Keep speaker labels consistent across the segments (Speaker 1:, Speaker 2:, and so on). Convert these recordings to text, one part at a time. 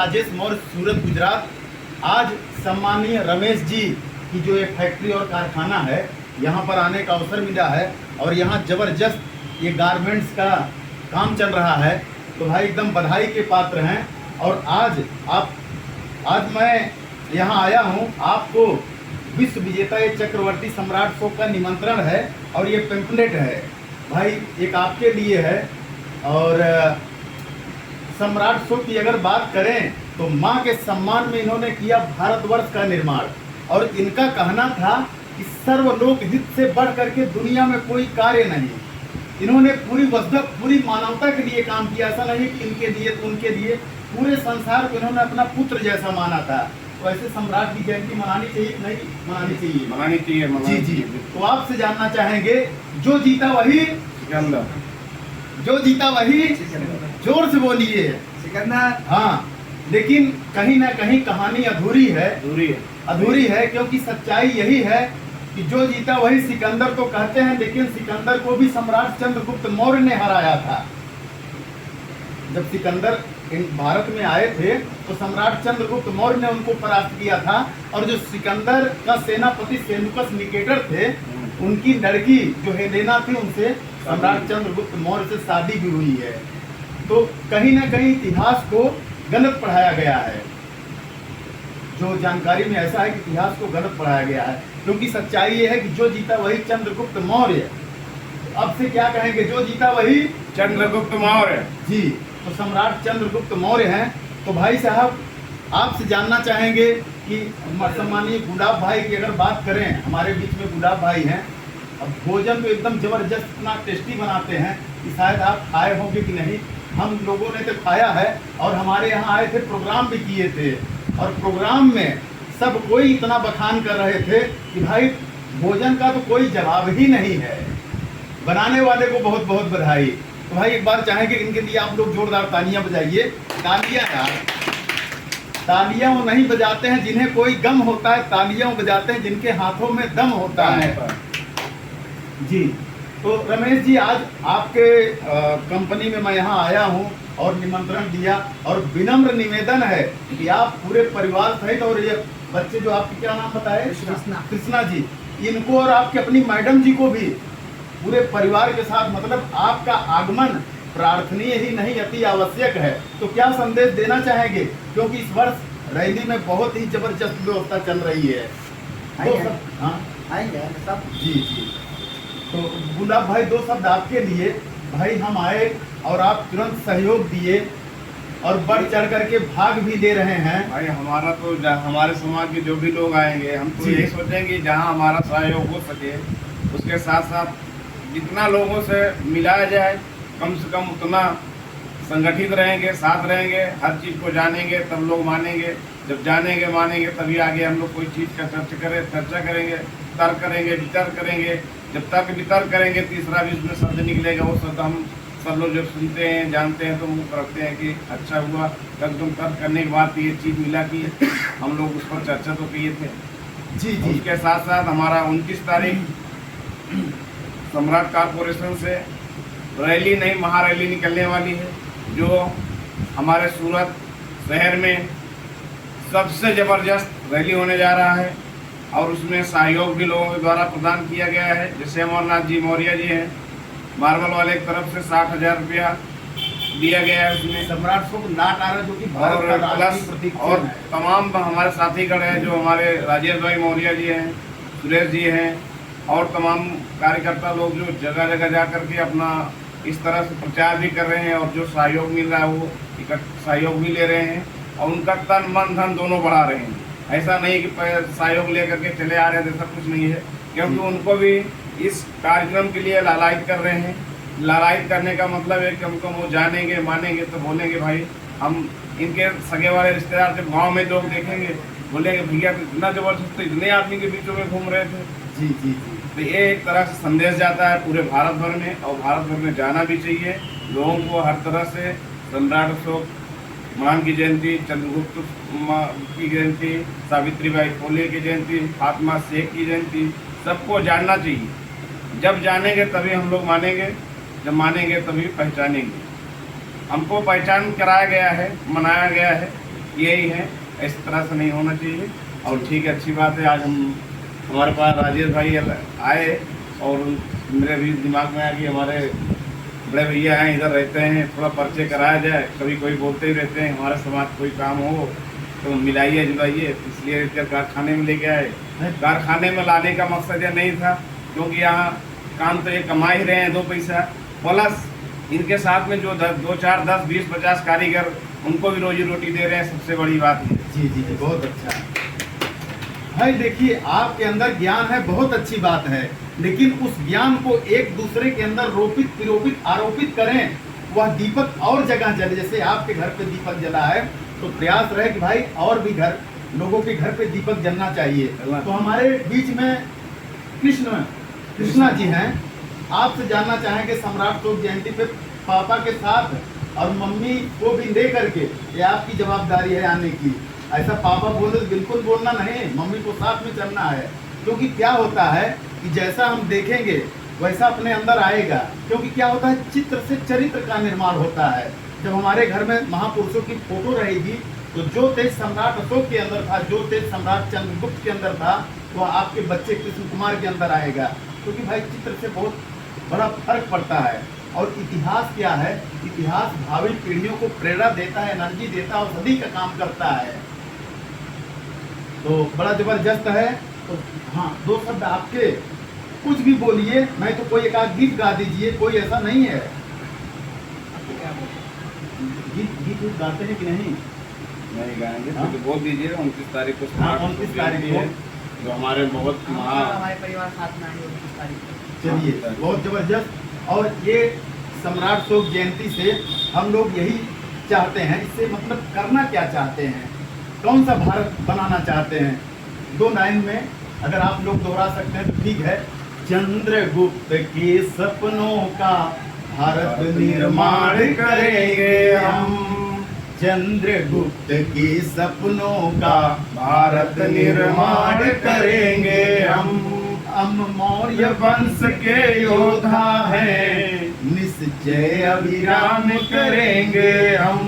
Speaker 1: राजेश मौर्य, सूरत, गुजरात। आज सम्मानीय रमेश जी की जो एक फैक्ट्री और कारखाना है, यहाँ पर आने का अवसर मिला है और यहाँ ज़बरदस्त ये गारमेंट्स का काम चल रहा है। तो भाई एकदम बधाई के पात्र हैं। और आज मैं यहाँ आया हूँ, आपको विश्व विजेता ये चक्रवर्ती सम्राट शो का निमंत्रण है और ये पेम्पलेट है भाई, एक आपके लिए है। और सम्राट शो की अगर बात करें तो माँ के सम्मान में इन्होंने किया भारतवर्ष का निर्माण। और इनका कहना था कि सर्वलोक हित से बढ़ करके दुनिया में कोई कार्य नहीं। इन्होंने पूरी मानवता के लिए काम किया। ऐसा नहीं कि इनके लिए तो उनके लिए, पूरे संसार को इन्होंने अपना पुत्र जैसा माना था। तो ऐसे सम्राट की जयंती मनानी चाहिए कि नहीं मनानी चाहिए?
Speaker 2: मनानी चाहिए।
Speaker 1: जी। तो आपसे जानना चाहेंगे, जो जीता वही
Speaker 2: सिकंदर,
Speaker 1: जो जीता वही, जोर से बोलिए
Speaker 3: सिकंदर।
Speaker 1: हाँ, लेकिन कहीं ना कहीं कहानी अधूरी है, क्योंकि सच्चाई यही है कि जो जीता वही सिकंदर तो कहते हैं, लेकिन सिकंदर को भी सम्राट चंद्रगुप्त मौर्य ने हराया था। जब सिकंदर भारत में आए थे तो सम्राट चंद्रगुप्त मौर्य ने उनको परास्त किया था। और जो सिकंदर का सेनापति सेल्यूकस निकेटर थे, उनकी लड़की जो हेलेना थी, उनसे सम्राट चंद्रगुप्त मौर्य से शादी भी हुई है। तो कहीं ना कहीं इतिहास को गलत पढ़ाया गया है। जो जानकारी में ऐसा है कि इतिहास को गलत पढ़ाया गया है, क्योंकि सच्चाई ये है कि जो जीता वही चंद्रगुप्त मौर्य। अब से क्या कहेंगे, जो जीता वही
Speaker 2: चंद्रगुप्त मौर्य।
Speaker 1: जी, तो सम्राट चंद्रगुप्त मौर्य हैं। तो भाई साहब, आपसे जानना चाहेंगे कि सम्मानीय गुलाब भाई की अगर बात करें, हमारे बीच में गुलाब भाई हैं। अब भोजन तो एकदम जबरदस्त, इतना टेस्टी बनाते हैं कि शायद आप खाए होंगे कि नहीं। हम लोगों ने तो खाया है और हमारे यहाँ आए थे, प्रोग्राम भी किए थे। और प्रोग्राम में सब कोई इतना बखान कर रहे थे कि भाई भोजन का तो कोई जवाब ही नहीं है। बनाने वाले को बहुत बहुत बधाई। तो भाई एक बार चाहेंगे इनके लिए आप लोग जोरदार तालियां बजाइए। तालियां यार, तालियां वो नहीं बजाते हैं जिन्हें कोई गम होता है, तालियां वो बजाते हैं जिनके हाथों में दम होता है। जी, तो रमेश जी, आज आपके कंपनी में मैं यहाँ आया हूँ और निमंत्रण दिया, और विनम्र निवेदन है कि आप पूरे परिवार सहित, और ये बच्चे जो आपके क्या नाम बताए, कृष्णा जी, इनको और आपके अपनी मैडम जी को भी पूरे परिवार के साथ, मतलब आपका आगमन प्रार्थनीय ही नहीं अति आवश्यक है। तो क्या संदेश देना चाहेंगे, क्योंकि इस वर्ष रैली में बहुत ही जबरदस्त व्यवस्था चल रही है। तो सब जी। तो गुलाब भाई, दो शब्द आपके लिए। भाई हम आए और आप तुरंत सहयोग दिए और बढ़ चढ़ करके भाग भी ले रहे हैं।
Speaker 2: भाई हमारा तो हमारे समाज के जो भी लोग आएंगे, हम तो यही सोचेंगे जहाँ हमारा सहयोग हो सके, उसके साथ साथ जितना लोगों से मिलाया जाए, कम से कम उतना संगठित रहेंगे, साथ रहेंगे, हर चीज़ को जानेंगे, तब लोग मानेंगे। जब जानेंगे मानेंगे तभी आगे हम लोग कोई चीज़ का चर्चा करेंगे, तर्क करेंगे, वितर्क करेंगे। जब तक वितर्क करेंगे, तीसरा भी उसमें शब्द निकलेगा। वो शब्द हम सब लोग जब सुनते हैं, जानते हैं, तो मुँह रखते हैं कि अच्छा हुआ। तब तुम तर्क करने के बाद ये चीज़ मिला कि हम लोग उस पर चर्चा तो किए थे।
Speaker 1: जी।
Speaker 2: उसके साथ साथ हमारा 29 तारीख सम्राट कॉरपोरेशन से रैली नहीं, महारैली निकलने वाली है, जो हमारे सूरत शहर में सबसे ज़बरदस्त रैली होने जा रहा है। और उसमें सहयोग भी लोगों के द्वारा प्रदान किया गया है। जैसे अमरनाथ जी मौर्य जी हैं, मार्बल वाले की तरफ से 60,000 रुपया दिया गया है उसमें।
Speaker 1: सम्राट को लाट आ रहा है, जो कि
Speaker 2: प्लस और तमाम हमारे साथीगण हैं, जो हमारे राजेश भाई मौर्य जी हैं, सुरेश जी हैं, और तमाम कार्यकर्ता लोग जो जगह जगह जा करके अपना इस तरह से प्रचार भी कर रहे हैं। और जो सहयोग मिल रहा है वो सहयोग भी ले रहे हैं, और उनका तन मन धन दोनों बढ़ा रहे हैं। ऐसा नहीं कि सहयोग लेकर के चले आ रहे हैं, ऐसा कुछ नहीं है, क्योंकि उनको भी इस कार्यक्रम के लिए लालायित कर रहे हैं। लालायित करने का मतलब है कि हमको वो जानेंगे, मानेंगे तो बोलेंगे भाई, हम इनके सगे वाले रिश्तेदार जब गाँव में लोग देखेंगे, बोलेंगे भैया इतना जबरदस्त, इतने आदमी के बीचों में घूम रहे थे।
Speaker 1: जी।
Speaker 2: तो ये एक तरह से संदेश जाता है पूरे भारत भर में, और भारत भर में जाना भी चाहिए लोगों को। हर तरह से सम्राट अशोक महान की जयंती, चंद्रगुप्त की जयंती, सावित्रीबाई फुले की जयंती, फातिमा शेख की जयंती, सबको जानना चाहिए। जब जानेंगे तभी हम लोग मानेंगे, जब मानेंगे तभी पहचानेंगे। हमको पहचान कराया गया है, मनाया गया है, यही है, इस तरह से नहीं होना चाहिए। और ठीक है, अच्छी बात है, आज हमारे पास राजेश भाई आए और मेरे भी दिमाग में आया कि हमारे बड़े भैया हैं, इधर रहते हैं, थोड़ा परिचय कराया जाए। कभी कोई बोलते ही रहते हैं हमारे समाज कोई काम हो तो मिलाइए जुलाइए, इसलिए इधर कारखाने में लेके आए। कारखाने में लाने का मकसद यह नहीं था, क्योंकि यहाँ काम तो ये कमा ही रहे हैं 2 पैसा, प्लस इनके साथ में जो 2, 4, 10, 20, 50 कारीगर, उनको भी रोजी रोटी दे रहे हैं, सबसे बड़ी बात है।
Speaker 1: जी जी जी, बहुत अच्छा भाई। देखिए, आपके अंदर ज्ञान है, बहुत अच्छी बात है, लेकिन उस ज्ञान को एक दूसरे के अंदर रोपित पिरोपित आरोपित करें, वह दीपक और जगह जले। जैसे आपके घर पे दीपक जला है, तो प्रयास रहे कि भाई और भी लोगों के घर पे दीपक जलना चाहिए। तो हमारे बीच में कृष्णा जी हैं, आपसे जानना चाहेंगे सम्राट अशोक जयंती पे पापा के साथ और मम्मी को भी ले करके, ये आपकी जवाबदारी है आने की। ऐसा पापा बोले तो बिल्कुल बोलना नहीं, मम्मी को साथ में चलना है, क्योंकि क्या होता है कि जैसा हम देखेंगे वैसा अपने अंदर आएगा। क्योंकि क्या होता है, चित्र से चरित्र का निर्माण होता है। जब हमारे घर में महापुरुषों की फोटो रहेगी, तो जो तेज सम्राट अशोक के अंदर था, जो तेज सम्राट चंद्रगुप्त के अंदर था, वह आपके बच्चे कृष्ण कुमार के अंदर आएगा। क्योंकि भाई चित्र से बहुत बड़ा फर्क पड़ता है। और इतिहास क्या है, इतिहास भावी पीढ़ियों को प्रेरणा देता है, एनर्जी देता है, औषधि का काम करता है। तो बड़ा जबरदस्त है। तो हाँ, 2 शब्द आपके, कुछ भी बोलिए, नहीं तो कोई एक आध गीत गा दीजिए, कोई ऐसा नहीं है। गीत गाते हैं कि नहीं
Speaker 2: गाएंगे?
Speaker 1: हाँ?
Speaker 2: तो बोल दीजिए 29 तारीख को।
Speaker 1: हाँ, 29 तारीख को
Speaker 2: जो हमारे बहुत
Speaker 3: हमारे परिवार साथ में आएंगे 29 तारीख को।
Speaker 1: चलिए, बहुत जबरदस्त। और ये सम्राट अशोक जयंती से हम लोग यही चाहते हैं, इससे मतलब करना क्या चाहते हैं, कौन सा भारत बनाना चाहते हैं? 2 लाइन में अगर आप लोग दोहरा सकते हैं तो ठीक है। चंद्रगुप्त के सपनों का भारत निर्माण करेंगे हम, चंद्रगुप्त के सपनों का भारत निर्माण करेंगे हम मौर्य वंश के योद्धा हैं, निश्चय अभिराम करेंगे हम।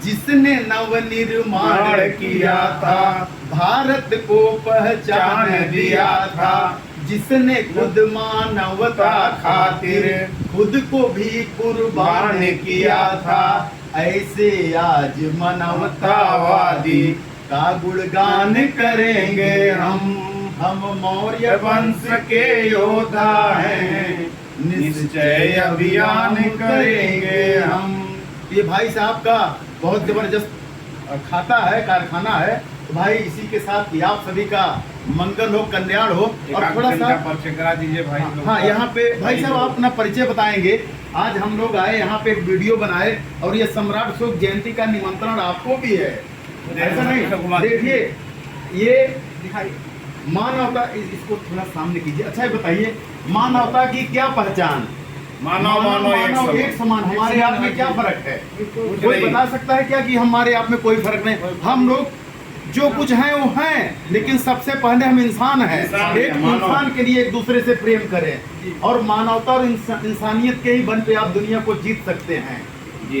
Speaker 1: जिसने नव निर्माण किया था, भारत को पहचान दिया था, जिसने खुद मानवता खातिर खुद को भी कुर्बान किया था, ऐसे आज मानवतावादी का गुणगान करेंगे हम मौर्य वंश के योद्धा हैं, निश्चय अभियान करेंगे हम। ये भाई साहब का बहुत जबरदस्त खाता है, कारखाना है। तो भाई इसी के साथ ही आप सभी का मंगल हो, कल्याण हो। और थोड़ा सा
Speaker 2: परिचय करा दीजिए भाई।
Speaker 1: हाँ, यहाँ पे भाई साहब आप अपना परिचय बताएंगे। आज हम लोग आए यहाँ पे एक वीडियो बनाए, और ये सम्राट अशोक जयंती का निमंत्रण आपको भी है, ऐसा नहीं? देखिए, ये दिखाइए मानवता, इसको थोड़ा सामने कीजिए। अच्छा, बताइए मानवता की क्या पहचान? मानव एक समान। हमारे आप में क्या फर्क है? कोई बता सकता है क्या कि हमारे आप में कोई फर्क नहीं? हम लोग जो कुछ हैं वो हैं, लेकिन सबसे पहले हम इंसान हैं। एक इंसान के लिए एक दूसरे से प्रेम करें, और मानवता और इंसानियत के ही बल पे आप दुनिया को जीत सकते हैं।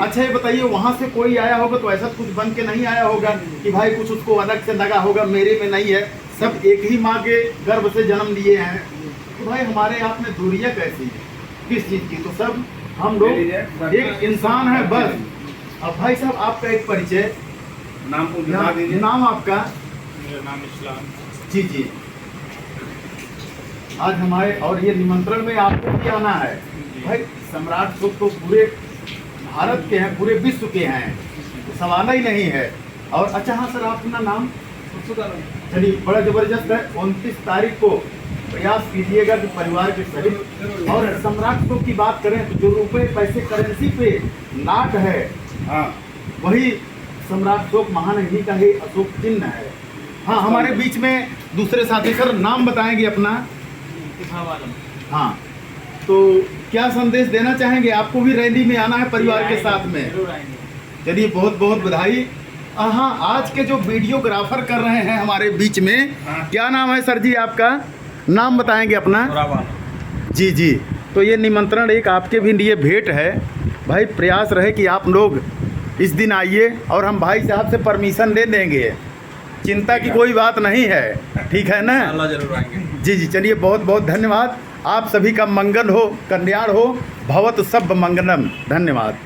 Speaker 1: अच्छा, ये बताइए, वहाँ से कोई आया होगा तो ऐसा कुछ बन के नहीं आया होगा कि भाई कुछ उसको अलग से लगा होगा, मेरे में नहीं है। सब एक ही माँ के गर्भ से जन्म लिए हैं। तो भाई हमारे आप में दूरियां कैसी है, किस चीज की? तो सब हम लोग एक इंसान है बस। अब भाई साहब आपका एक परिचय, नाम आपका?
Speaker 4: मेरा नाम इस्लाम।
Speaker 1: जी जी। आज हमारे और ये निमंत्रण में आपको भी आना है। भाई सम्राट अशोक तो पूरे भारत के हैं, पूरे विश्व के हैं, तो सवाल ही नहीं है। और अच्छा, हाँ सर, अपना नाम? चलिए, बड़ा जबरदस्त है। 29 तारीख को प्रयास कीजिएगा कि परिवार के सभी। और सम्राट अशोक की बात करें तो जो रुपए पैसे करेंसी पे नाट है, वही सम्राट अशोक महानगरी का ही अशोक चिन्ह है। हाँ, हमारे बीच में दूसरे साथी, सर नाम बताएंगे अपना? हाँ, तो क्या संदेश देना चाहेंगे? आपको भी रैली में आना है परिवार के साथ में? चलिए, बहुत बहुत बधाई। हाँ, आज के जो वीडियोग्राफर कर रहे हैं हमारे बीच में, क्या नाम है सर जी आपका? नाम बताएंगे अपना? जी जी। तो ये निमंत्रण एक आपके भी लिए भेंट है। भाई प्रयास रहे कि आप लोग इस दिन आइए और हम भाई साहब से परमिशन ले देंगे, चिंता की कोई बात नहीं है, ठीक है ना?
Speaker 4: अल्लाह जरूर आएंगे।
Speaker 1: जी जी, चलिए बहुत बहुत धन्यवाद। आप सभी का मंगल हो, कल्याण हो, भवतु सब मंगलम। धन्यवाद।